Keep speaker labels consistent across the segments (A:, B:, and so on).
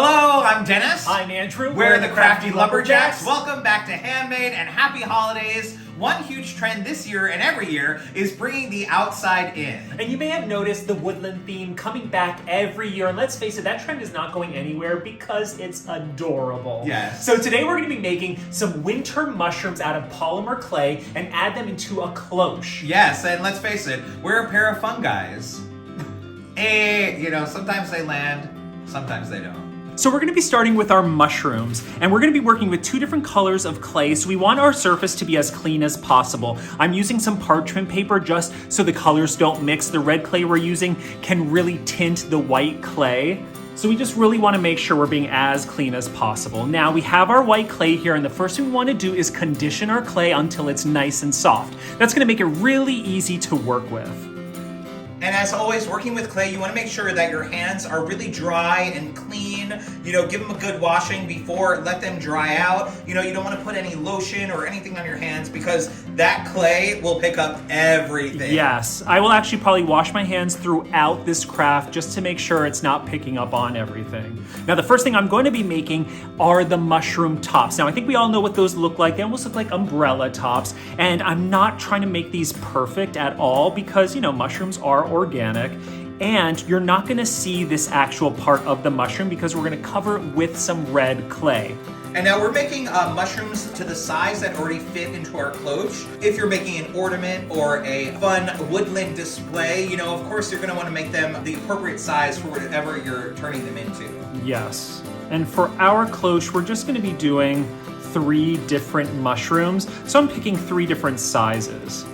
A: Hello, I'm Dennis.
B: I'm Andrew.
A: We're the Crafty Lumberjacks. Welcome back to Handmade and happy holidays. One huge trend this year and every year is bringing the outside in.
B: And you may have noticed the woodland theme coming back every year. And let's face it, that trend is not going anywhere because it's adorable.
A: Yes.
B: So today we're going to be making some winter mushrooms out of polymer clay and add them into a cloche.
A: Yes, and let's face it, we're a pair of fun guys. Sometimes they land, sometimes they don't.
B: So we're going to be starting with our mushrooms, and we're going to be working with two different colors of clay, so we want our surface to be as clean as possible. I'm using some parchment paper just so the colors don't mix. The red clay we're using can really tint the white clay. So we just really want to make sure we're being as clean as possible. Now we have our white clay here, and the first thing we want to do is condition our clay until it's nice and soft. That's going to make it really easy to work with.
A: And as always, working with clay, you want to make sure that your hands are really dry and clean. Give them a good washing before, let them dry out. You don't want to put any lotion or anything on your hands because that clay will pick up everything.
B: Yes, I will actually probably wash my hands throughout this craft just to make sure it's not picking up on everything. Now, the first thing I'm going to be making are the mushroom tops. Now, I think we all know what those look like. They almost look like umbrella tops. And I'm not trying to make these perfect at all because, mushrooms are organic, and you're not going to see this actual part of the mushroom because we're going to cover it with some red clay.
A: And now we're making mushrooms to the size that already fit into our cloche. If you're making an ornament or a fun woodland display, of course you're going to want to make them the appropriate size for whatever you're turning them into.
B: Yes. And for our cloche, we're just going to be doing 3 different mushrooms. So I'm picking 3 different sizes.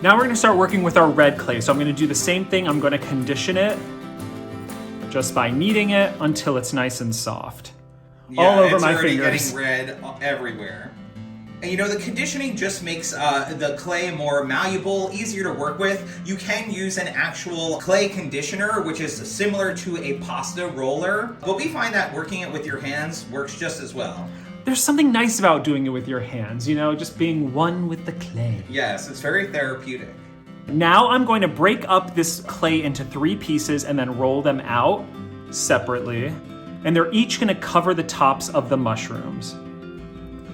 B: Now we're going to start working with our red clay. So I'm going to do the same thing. I'm going to condition it just by kneading it until it's nice and soft. All over my fingers.
A: It's already getting red everywhere. And the conditioning just makes the clay more malleable, easier to work with. You can use an actual clay conditioner, which is similar to a pasta roller. But we find that working it with your hands works just as well.
B: There's something nice about doing it with your hands, just being one with the clay.
A: Yes, it's very therapeutic.
B: Now I'm going to break up this clay into 3 pieces and then roll them out separately. And they're each going to cover the tops of the mushrooms.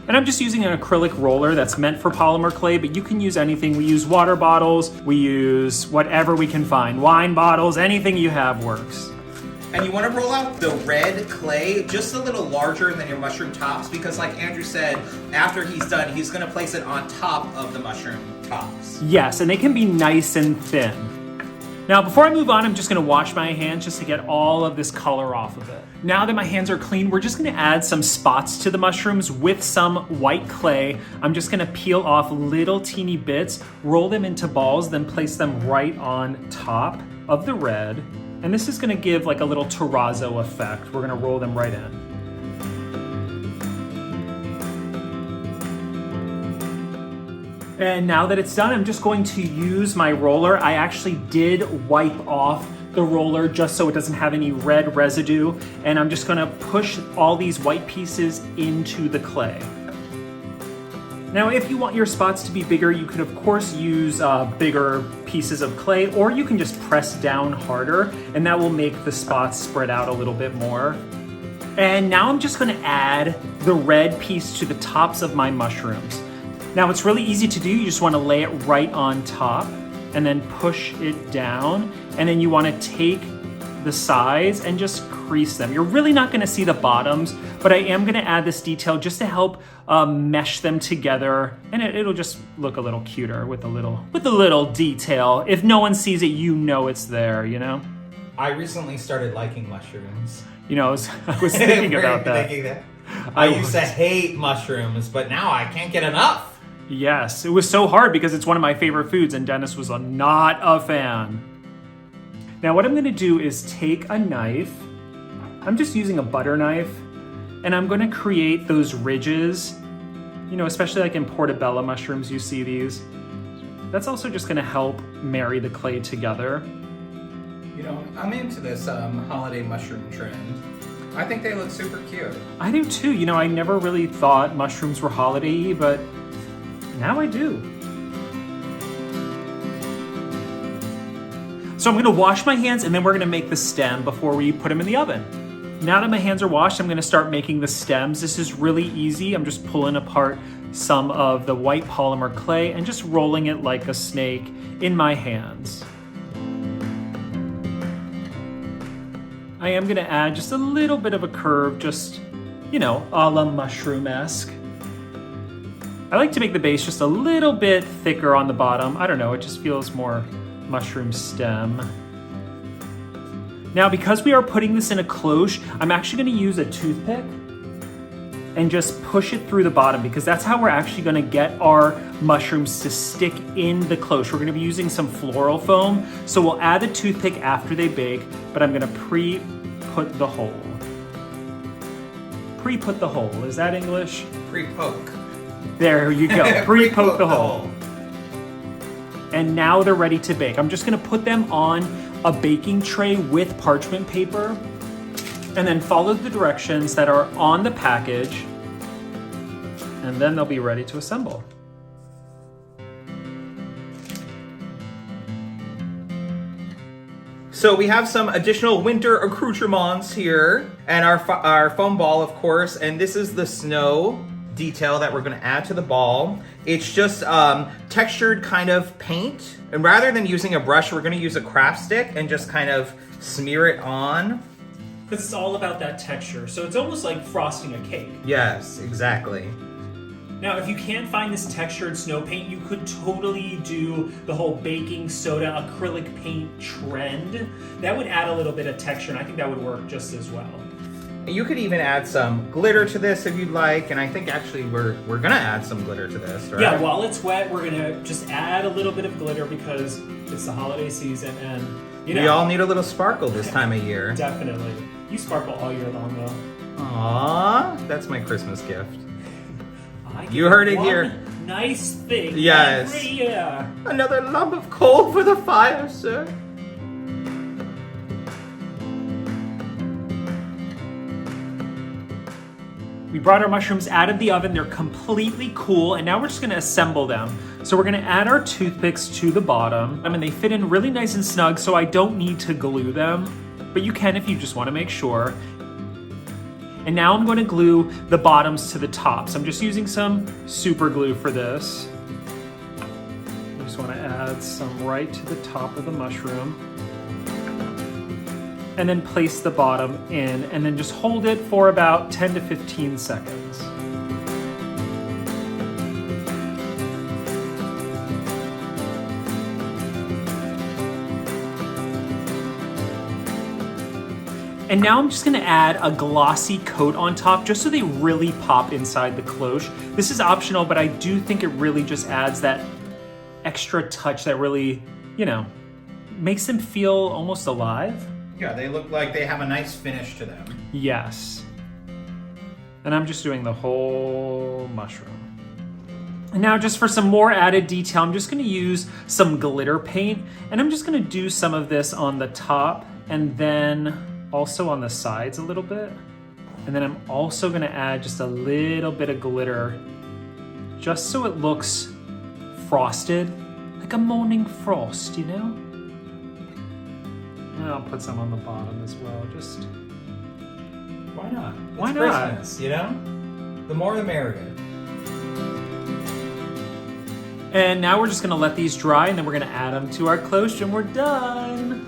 B: And I'm just using an acrylic roller that's meant for polymer clay, but you can use anything. We use water bottles, we use whatever we can find. Wine bottles, anything you have works.
A: And you want to roll out the red clay just a little larger than your mushroom tops because like Andrew said, after he's done, he's going to place it on top of the mushroom tops.
B: Yes, and they can be nice and thin. Now, before I move on, I'm just going to wash my hands just to get all of this color off of it. Now that my hands are clean, we're just going to add some spots to the mushrooms with some white clay. I'm just going to peel off little teeny bits, roll them into balls, then place them right on top of the red. And this is going to give like a little terrazzo effect. We're going to roll them right in. And now that it's done, I'm just going to use my roller. I actually did wipe off the roller just so it doesn't have any red residue. And I'm just going to push all these white pieces into the clay. Now, if you want your spots to be bigger, you could of course use bigger pieces of clay, or you can just press down harder, and that will make the spots spread out a little bit more. And now I'm just going to add the red piece to the tops of my mushrooms. Now, it's really easy to do. You just want to lay it right on top and then push it down. And then you want to take the sides and just crease them. You're really not going to see the bottoms, but I am going to add this detail just to help mesh them together, and it'll just look a little cuter with a little detail. If no one sees it, it's there.
A: I recently started liking mushrooms.
B: I was thinking about that.
A: I used to hate mushrooms, but now I can't get enough.
B: Yes, it was so hard because it's one of my favorite foods, and Dennis was not a fan. Now what I'm going to do is take a knife. I'm just using a butter knife, and I'm going to create those ridges, especially like in portobello mushrooms, you see these. That's also just going to help marry the clay together.
A: I'm into this holiday mushroom trend. I think they look super cute.
B: I do too. I never really thought mushrooms were holiday-y, but now I do. So I'm going to wash my hands, and then we're going to make the stem before we put them in the oven. Now that my hands are washed, I'm gonna start making the stems. This is really easy. I'm just pulling apart some of the white polymer clay and just rolling it like a snake in my hands. I am gonna add just a little bit of a curve, just, you know, a la mushroom-esque. I like to make the base just a little bit thicker on the bottom. I don't know, it just feels more mushroom stem. Now, because we are putting this in a cloche, I'm actually gonna use a toothpick and just push it through the bottom, because that's how we're actually gonna get our mushrooms to stick in the cloche. We're gonna be using some floral foam, so we'll add the toothpick after they bake, but I'm gonna pre-put the hole. Pre-put the hole, is that English?
A: Pre-poke.
B: There you go, pre-poke the hole. And now they're ready to bake. I'm just gonna put them on a baking tray with parchment paper and then follow the directions that are on the package, and then they'll be ready to assemble.
A: So we have some additional winter accoutrements here, and our foam ball, of course, and this is the snow detail that we're going to add to the ball. It's just textured kind of paint, and rather than using a brush, we're going to use a craft stick and just kind of smear it on.
B: Because it's all about that texture, so it's almost like frosting a cake.
A: Yes, exactly.
B: Now, if you can't find this textured snow paint, you could totally do the whole baking soda acrylic paint trend. That would add a little bit of texture, and I think that would work just as well.
A: You could even add some glitter to this if you'd like, and I think actually we're gonna add some glitter to this, right?
B: Yeah, while it's wet, we're gonna just add a little bit of glitter because it's the holiday season, and you know,
A: we all need a little sparkle this time of year.
B: Definitely. You sparkle all year long, though.
A: Aww, that's my Christmas gift.
B: You
A: heard it here.
B: Nice thing.
A: Yes.
B: Every year.
A: Another lump of coal for the fire, sir.
B: We brought our mushrooms out of the oven. They're completely cool, and now we're just gonna assemble them. So we're gonna add our toothpicks to the bottom. I mean, they fit in really nice and snug, so I don't need to glue them, but you can if you just wanna make sure. And now I'm going to glue the bottoms to the tops. I'm just using some super glue for this. I just want to add some right to the top of the mushroom. And then place the bottom in, and then just hold it for about 10 to 15 seconds. And now I'm just gonna add a glossy coat on top just so they really pop inside the cloche. This is optional, but I do think it really just adds that extra touch that really, you know, makes them feel almost alive.
A: Yeah, they look like they have a nice finish to them.
B: Yes. And I'm just doing the whole mushroom. And now just for some more added detail, I'm just gonna use some glitter paint, and I'm just gonna do some of this on the top and then also on the sides a little bit. And then I'm also gonna add just a little bit of glitter just so it looks frosted, like a morning frost, you know? And I'll put some on the bottom as well, just...
A: Why not?
B: Why
A: It's
B: not?
A: Christmas, you know? The more the merrier.
B: And now we're just gonna let these dry, and then we're gonna add them to our cloche, and we're done.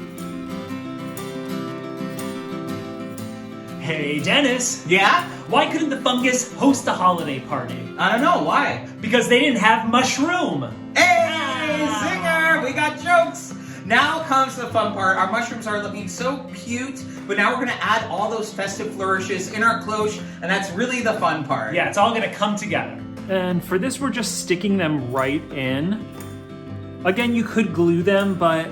B: Hey, Dennis.
C: Yeah?
B: Why couldn't the fungus host a holiday party?
C: I don't know, why?
B: Because they didn't have mushroom.
C: Hey, zinger! We got jokes! Now comes the fun part. Our mushrooms are looking so cute, but now we're gonna add all those festive flourishes in our cloche, and that's really the fun part.
B: Yeah, it's all gonna come together. And for this, we're just sticking them right in. Again, you could glue them, but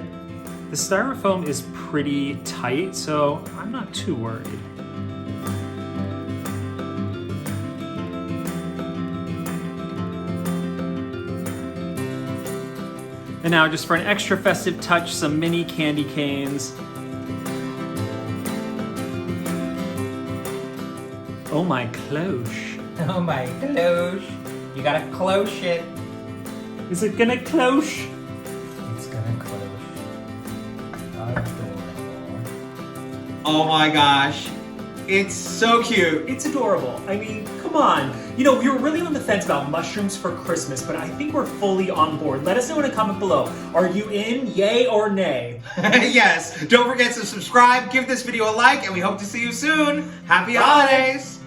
B: the styrofoam is pretty tight, so I'm not too worried. And now, just for an extra festive touch, some mini candy canes. Oh, my cloche.
A: Oh my cloche. You gotta cloche it.
B: Is it gonna cloche?
A: It's gonna cloche. Adorable.
C: Oh my gosh. It's so cute.
B: It's adorable. I mean, come on. You know, we were really on the fence about mushrooms for Christmas, but I think we're fully on board. Let us know in a comment below. Are you in, yay or nay?
C: Yes, don't forget to subscribe, give this video a like, and we hope to see you soon. Happy holidays!